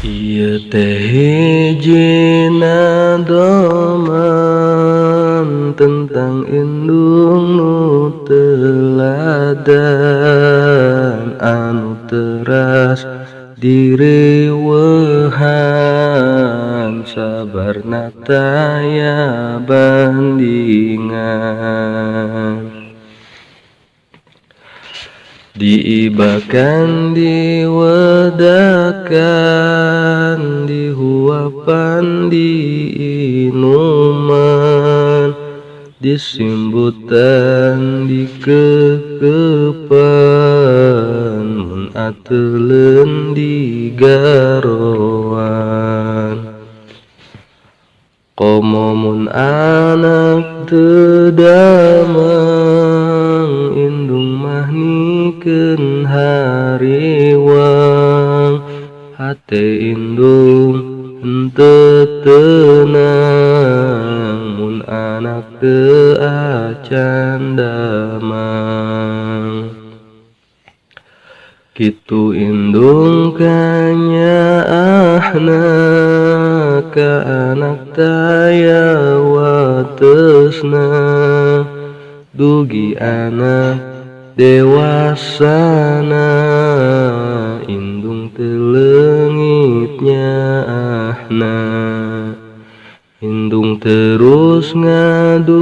Ieu teh hijina doman tentang indung nu teladan anu teras diriweuhan sabarna taya bandingan. Diibakan, diwedakan, dihuapan, diinuman, disimbutan, dikekepan, mun ateuleun digaroan. Komo mun anak teu damang, indung mah nikeun hariwang. Hate indung henteu teunang, mun anak teu acan damang. Kitu indung kanyaahna ka anak taya watesna, dugi anak dewasana indung teu leungit nyaahna. Indung terus ngaduana,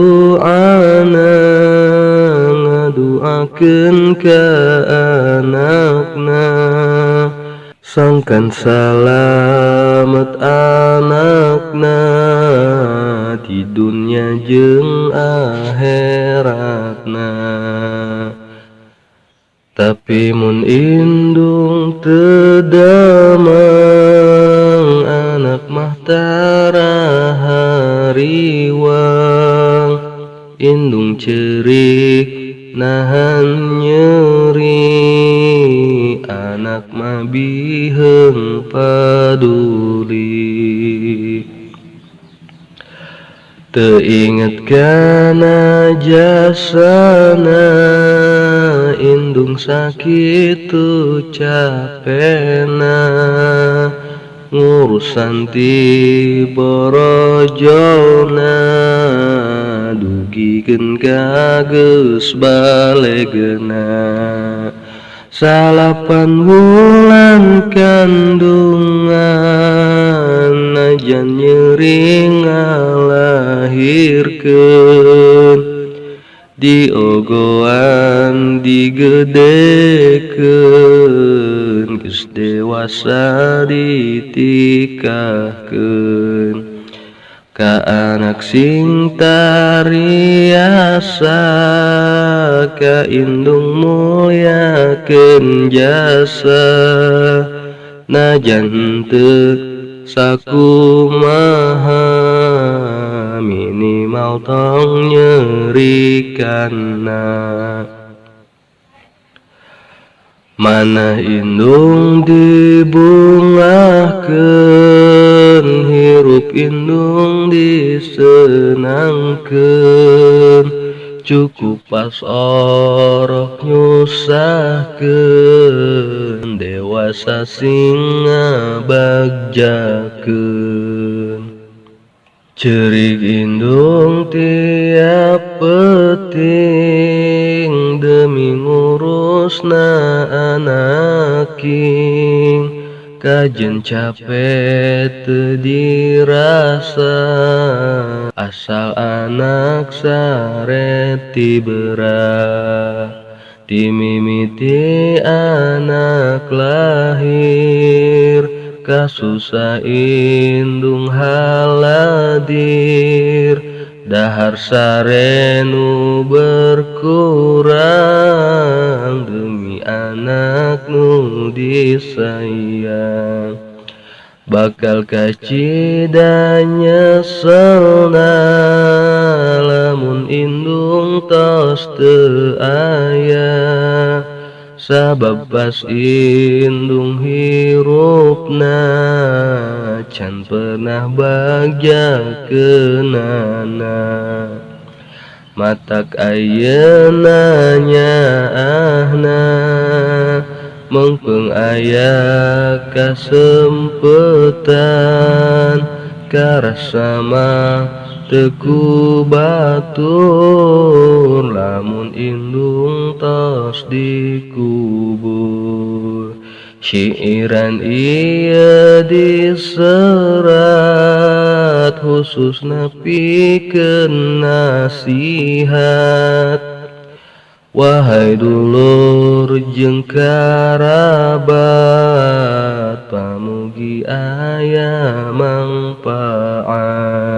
ngaduakeun ka anakna, sangkan salamet anakna di dunya jeung akhiratna. Tapi mun indung teu damang, anak mah tara hariwang. Indung ceurik nahan nyeri, anak mah biheung paduli. Teu inget kana jasana, indung sakitu capena, ngurusan ti borojona, dugikeun ka geus balegena. Salapan wulan kandungan, najan nyeri ngalahirkeun, diogoan digedekeun, geus dewasa ditikahkeun. Ka anak sing tariasa, ka indung mulyakeun jasa, najan henteu sakumaha, minimal tong nyerikanna. Manah indung dibungahkeun, hirup indung disenangkeun, cukup pas orok nyusahkeun, dewasa sing ngabagjakeun. Ceurik indung tiap peuting, demi ngurusna anaking, kajen capek teu dirasa, asal anak saret tibeurah. Dimimiti anak lahir, kasusah indung haladir, dahar sare nu berkurang, demi anak nu disayang. Bakal kacida nyeselna, lamun indung tos teu aya, sabab pas indung hirupna, can pernah bagjakeunana. Matak ayeuna nyaahna, mengpeng aya kasempetan karasama teku batur lamun indung tos dikubur. Syairan ieu diserat khususna pikeun nasihat. Wahai dulur jeung karabat, pamugi aya mangpaat.